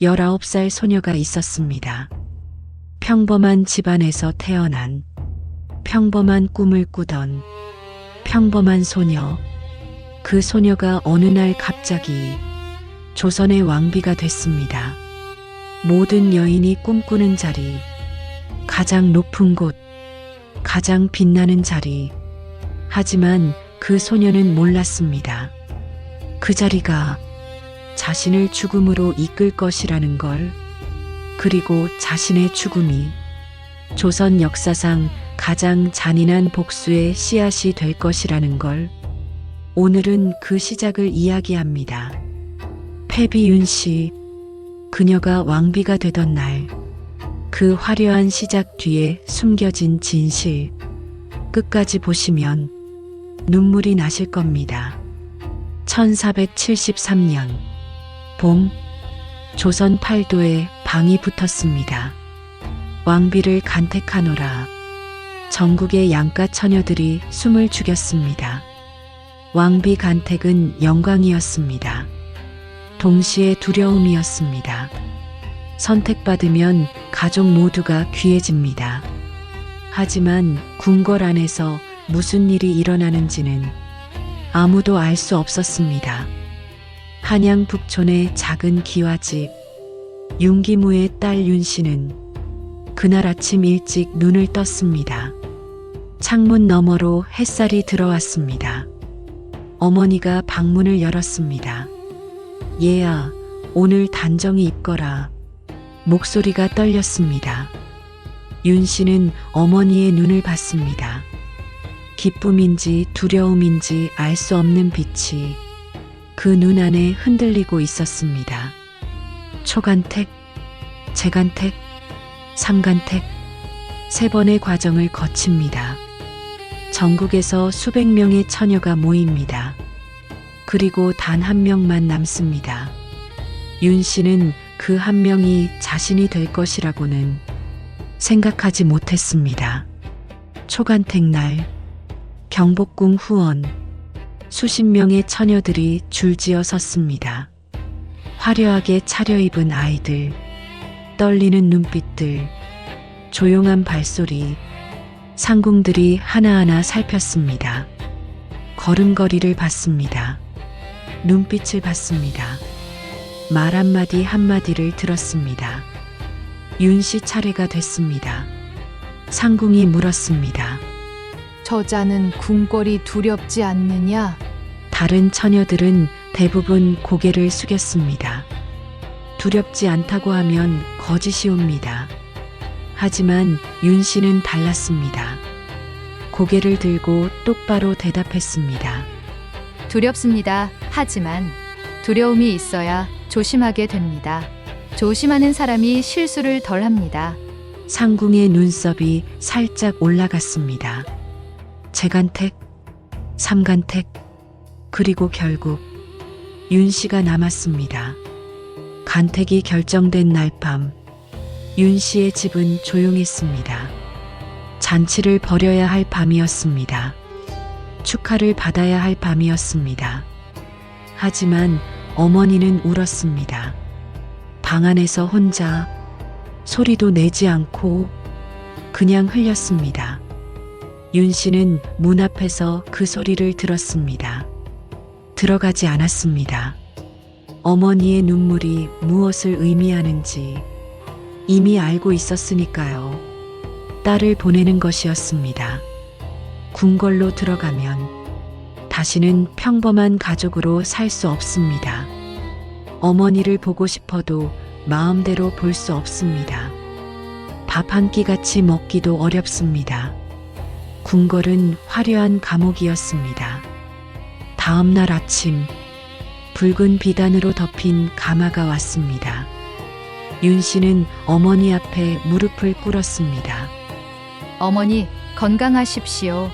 19살 소녀가 있었습니다. 평범한 집안에서 태어난 평범한 꿈을 꾸던 평범한 소녀. 그 소녀가 어느 날 갑자기 조선의 왕비가 됐습니다. 모든 여인이 꿈꾸는 자리, 가장 높은 곳, 가장 빛나는 자리. 하지만 그 소녀는 몰랐습니다. 그 자리가 자신을 죽음으로 이끌 것이라는 걸, 그리고 자신의 죽음이 조선 역사상 가장 잔인한 복수의 씨앗이 될 것이라는 걸. 오늘은 그 시작을 이야기합니다. 패비 윤씨, 그녀가 왕비가 되던 날, 그 화려한 시작 뒤에 숨겨진 진실, 끝까지 보시면 눈물이 나실 겁니다. 1473년 봄, 조선 팔도에 방이 붙었습니다. 왕비를 간택하노라. 전국의 양가 처녀들이 숨을 죽였습니다. 왕비 간택은 영광이었습니다. 동시에 두려움이었습니다. 선택받으면 가족 모두가 귀해집니다. 하지만 궁궐 안에서 무슨 일이 일어나는지는 아무도 알 수 없었습니다. 한양 북촌의 작은 기와집, 윤기무의 딸 윤씨는 그날 아침 일찍 눈을 떴습니다. 창문 너머로 햇살이 들어왔습니다. 어머니가 방문을 열었습니다. 얘야, 오늘 단정히 입거라. 목소리가 떨렸습니다. 윤씨는 어머니의 눈을 봤습니다. 기쁨인지 두려움인지 알 수 없는 빛이 그 눈 안에 흔들리고 있었습니다. 초간택, 재간택, 삼간택, 3번의 과정을 거칩니다. 전국에서 수백 명의 처녀가 모입니다. 그리고 단 한 명만 남습니다. 윤씨는 그 한 명이 자신이 될 것이라고는 생각하지 못했습니다. 초간택 날, 경복궁 후원, 수십 명의 처녀들이 줄지어 섰습니다. 화려하게 차려입은 아이들, 떨리는 눈빛들, 조용한 발소리, 상궁들이 하나하나 살폈습니다. 걸음걸이를 봤습니다. 눈빛을 봤습니다. 말 한마디 한마디를 들었습니다. 윤씨 차례가 됐습니다. 상궁이 물었습니다. 저자는 궁궐이 두렵지 않느냐? 다른 처녀들은 대부분 고개를 숙였습니다. 두렵지 않다고 하면 거짓이옵니다. 하지만 윤씨는 달랐습니다. 고개를 들고 똑바로 대답했습니다. 두렵습니다. 하지만 두려움이 있어야 조심하게 됩니다. 조심하는 사람이 실수를 덜 합니다. 상궁의 눈썹이 살짝 올라갔습니다. 재간택, 삼간택, 그리고 결국 윤씨가 남았습니다. 간택이 결정된 날 밤, 윤씨의 집은 조용했습니다. 잔치를 벌여야 할 밤이었습니다. 축하를 받아야 할 밤이었습니다. 하지만 어머니는 울었습니다. 방 안에서 혼자, 소리도 내지 않고 그냥 흘렸습니다. 윤씨는 문 앞에서 그 소리를 들었습니다. 들어가지 않았습니다. 어머니의 눈물이 무엇을 의미하는지 이미 알고 있었으니까요. 딸을 보내는 것이었습니다. 궁궐로 들어가면 다시는 평범한 가족으로 살 수 없습니다. 어머니를 보고 싶어도 마음대로 볼 수 없습니다. 밥 한 끼 같이 먹기도 어렵습니다. 궁궐은 화려한 감옥이었습니다. 다음 날 아침, 붉은 비단으로 덮인 가마가 왔습니다. 윤씨는 어머니 앞에 무릎을 꿇었습니다. 어머니, 건강하십시오.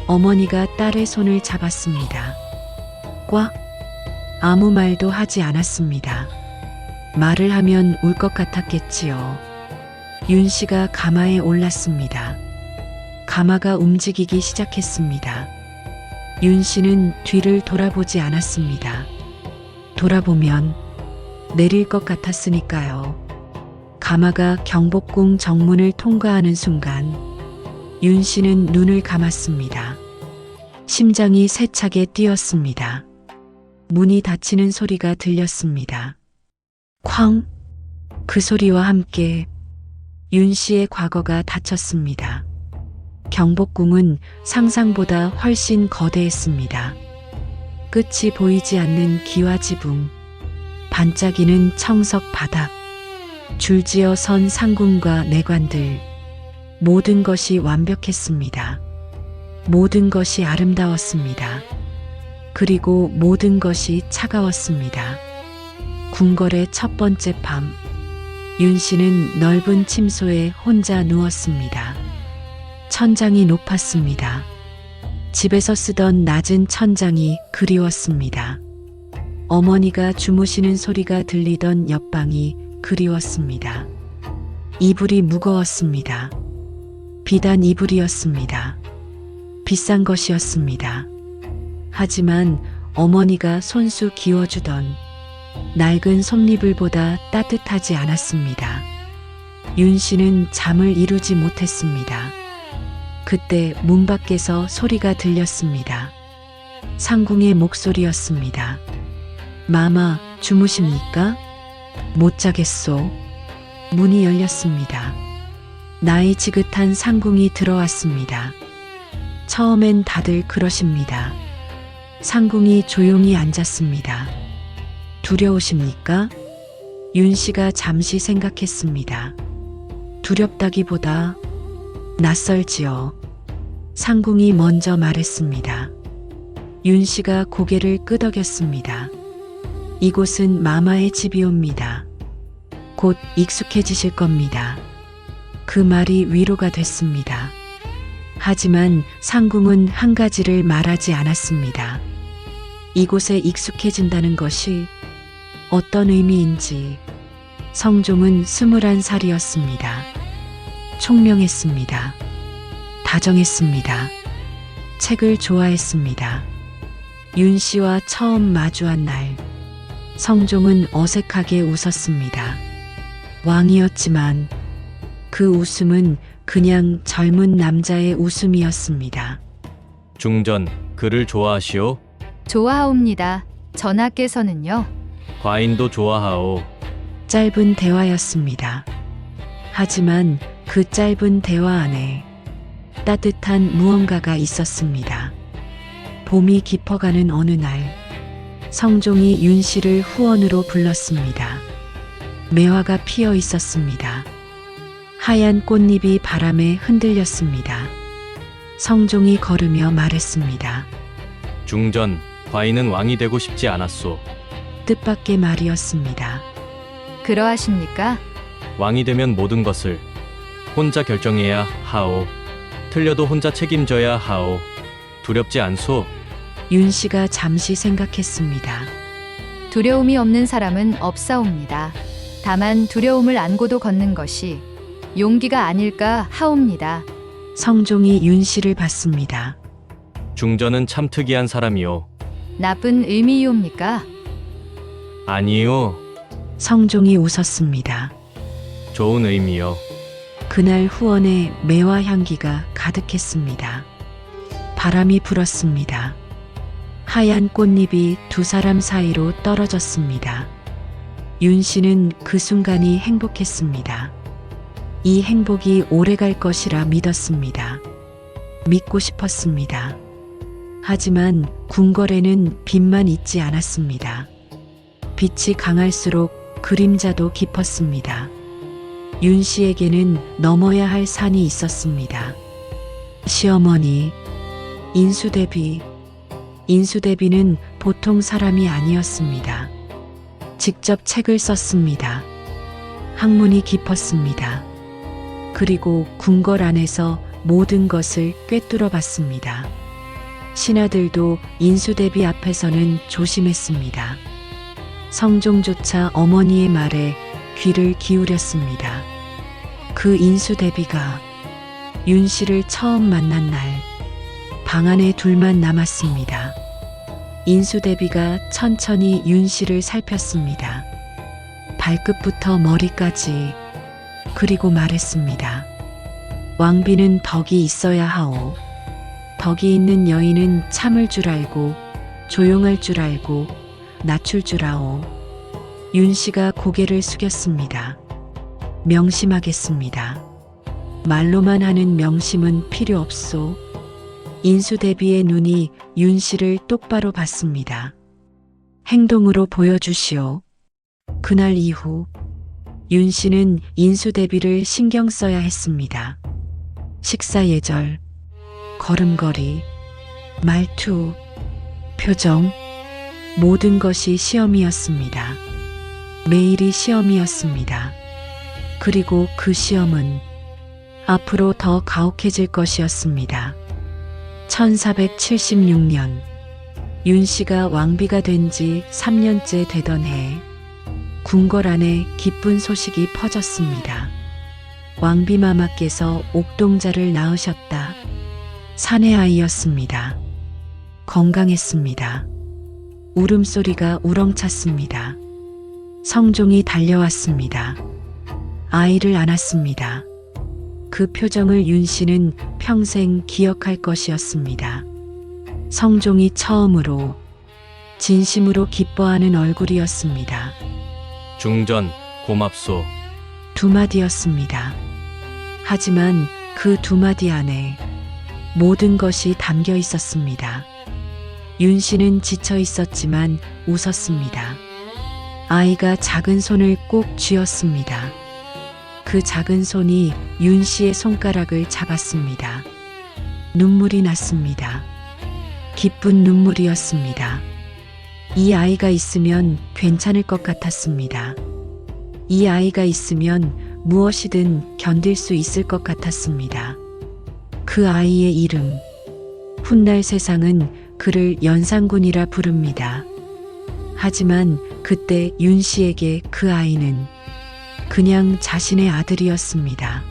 어머니가 딸의 손을 잡았습니다. 꽉. 아무 말도 하지 않았습니다. 말을 하면 울 것 같았겠지요. 윤씨가 가마에 올랐습니다. 가마가 움직이기 시작했습니다. 윤씨는 뒤를 돌아보지 않았습니다. 돌아보면 내릴 것 같았으니까요. 가마가 경복궁 정문을 통과하는 순간 윤 씨는 눈을 감았습니다. 심장이 세차게 뛰었습니다. 문이 닫히는 소리가 들렸습니다. 쾅! 그 소리와 함께 윤 씨의 과거가 닫혔습니다. 경복궁은 상상보다 훨씬 거대했습니다. 끝이 보이지 않는 기와지붕, 반짝이는 청석 바닥, 줄지어 선 상궁과 내관들, 모든 것이 완벽했습니다. 모든 것이 아름다웠습니다. 그리고 모든 것이 차가웠습니다. 궁궐의 첫 번째 밤, 윤 씨는 넓은 침소에 혼자 누웠습니다. 천장이 높았습니다. 집에서 쓰던 낮은 천장이 그리웠습니다. 어머니가 주무시는 소리가 들리던 옆방이 그리웠습니다. 이불이 무거웠습니다. 비단 이불이었습니다. 비싼 것이었습니다. 하지만 어머니가 손수 기워주던 낡은 솜니불보다 따뜻하지 않았습니다. 윤 씨는 잠을 이루지 못했습니다. 그때 문 밖에서 소리가 들렸습니다. 상궁의 목소리였습니다. 마마, 주무십니까? 못 자겠소. 문이 열렸습니다. 나이 지긋한 상궁이 들어왔습니다. 처음엔 다들 그러십니다. 상궁이 조용히 앉았습니다. 두려우십니까? 윤 씨가 잠시 생각했습니다. 두렵다기보다 낯설지요. 상궁이 먼저 말했습니다. 윤 씨가 고개를 끄덕였습니다. 이곳은 마마의 집이옵니다. 곧 익숙해지실 겁니다. 그 말이 위로가 됐습니다. 하지만 상궁은 한 가지를 말하지 않았습니다. 이곳에 익숙해진다는 것이 어떤 의미인지. 성종은 21살이었습니다. 총명했습니다. 다정했습니다. 책을 좋아했습니다. 윤 씨와 처음 마주한 날, 성종은 어색하게 웃었습니다. 왕이었지만 그 웃음은 그냥 젊은 남자의 웃음이었습니다. 중전, 그를 좋아하시오? 좋아하옵니다. 전하께서는요? 과인도 좋아하오. 짧은 대화였습니다. 하지만 그 짧은 대화 안에 따뜻한 무언가가 있었습니다. 봄이 깊어가는 어느 날, 성종이 윤 씨를 후원으로 불렀습니다. 매화가 피어 있었습니다. 하얀 꽃잎이 바람에 흔들렸습니다. 성종이 걸으며 말했습니다. 중전, 과인은 왕이 되고 싶지 않았소. 뜻밖의 말이었습니다. 그러하십니까? 왕이 되면 모든 것을 혼자 결정해야 하오. 틀려도 혼자 책임져야 하오. 두렵지 않소? 윤 씨가 잠시 생각했습니다. 두려움이 없는 사람은 없사옵니다. 다만 두려움을 안고도 걷는 것이 용기가 아닐까 하옵니다. 성종이 윤 씨를 봤습니다. 중전은 참 특이한 사람이오. 나쁜 의미이옵니까? 아니요. 성종이 웃었습니다. 좋은 의미요. 그날 후원에 매화 향기가 가득했습니다. 바람이 불었습니다. 하얀 꽃잎이 두 사람 사이로 떨어졌습니다. 윤 씨는 그 순간이 행복했습니다. 이 행복이 오래갈 것이라 믿었습니다. 믿고 싶었습니다. 하지만 궁궐에는 빛만 있지 않았습니다. 빛이 강할수록 그림자도 깊었습니다. 윤 씨에게는 넘어야 할 산이 있었습니다. 시어머니, 인수대비. 인수대비는 보통 사람이 아니었습니다. 직접 책을 썼습니다. 학문이 깊었습니다. 그리고 궁궐 안에서 모든 것을 꿰뚫어 봤습니다. 신하들도 인수대비 앞에서는 조심했습니다. 성종조차 어머니의 말에 귀를 기울였습니다. 그 인수대비가 윤 씨를 처음 만난 날, 방 안에 둘만 남았습니다. 인수대비가 천천히 윤 씨를 살폈습니다. 발끝부터 머리까지 그리고 말했습니다. 왕비는 덕이 있어야 하오. 덕이 있는 여인은 참을 줄 알고 조용할 줄 알고 낮출 줄 아오. 윤 씨가 고개를 숙였습니다. 명심하겠습니다. 말로만 하는 명심은 필요 없소. 인수대비의 눈이 윤 씨를 똑바로 봤습니다. 행동으로 보여주시오. 그날 이후 윤 씨는 인수대비를 신경 써야 했습니다. 식사 예절, 걸음걸이, 말투, 표정, 모든 것이 시험이었습니다. 매일이 시험이었습니다. 그리고 그 시험은 앞으로 더 가혹해질 것이었습니다. 1476년 윤 씨가 왕비가 된 지 3년째 되던 해 궁궐 안에 기쁜 소식이 퍼졌습니다. 왕비 마마께서 옥동자를 낳으셨다. 사내 아이였습니다. 건강했습니다. 울음소리가 우렁찼습니다. 성종이 달려왔습니다. 아이를 안았습니다. 그 표정을 윤 씨는 평생 기억할 것이었습니다. 성종이 처음으로 진심으로 기뻐하는 얼굴이었습니다. 중전 고맙소. 두 마디였습니다. 하지만 그 두 마디 안에 모든 것이 담겨 있었습니다. 윤 씨는 지쳐 있었지만 웃었습니다. 아이가 작은 손을 꼭 쥐었습니다. 그 작은 손이 윤 씨의 손가락을 잡았습니다. 눈물이 났습니다. 기쁜 눈물이었습니다. 이 아이가 있으면 괜찮을 것 같았습니다. 이 아이가 있으면 무엇이든 견딜 수 있을 것 같았습니다. 그 아이의 이름. 훗날 세상은 그를 연산군이라 부릅니다. 하지만 그때 윤 씨에게 그 아이는 그냥 자신의 아들이었습니다.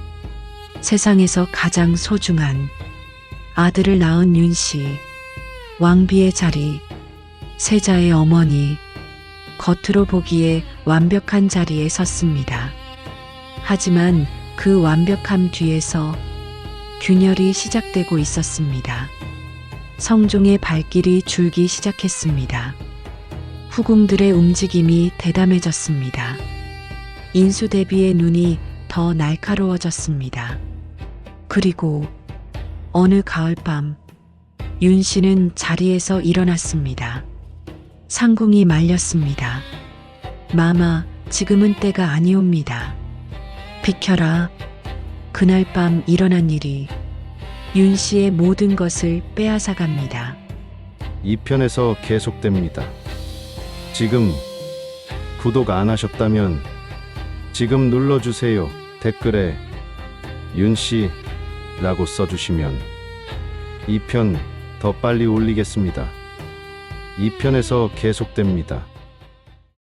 세상에서 가장 소중한 아들을 낳은 윤 씨. 왕비의 자리, 세자의 어머니, 겉으로 보기에 완벽한 자리에 섰습니다. 하지만 그 완벽함 뒤에서 균열이 시작되고 있었습니다. 성종의 발길이 줄기 시작했습니다. 후궁들의 움직임이 대담해졌습니다. 인수대비의 눈이 더 날카로워졌습니다. 그리고 어느 가을밤 윤 씨는 자리에서 일어났습니다. 상궁이 말렸습니다. 마마, 지금은 때가 아니옵니다. 비켜라. 그날 밤 일어난 일이 윤 씨의 모든 것을 빼앗아 갑니다. 2편에서 계속됩니다. 지금 구독 안 하셨다면 지금 눌러주세요. 댓글에 윤씨라고 써주시면 2편 더 빨리 올리겠습니다. 2편에서 계속됩니다.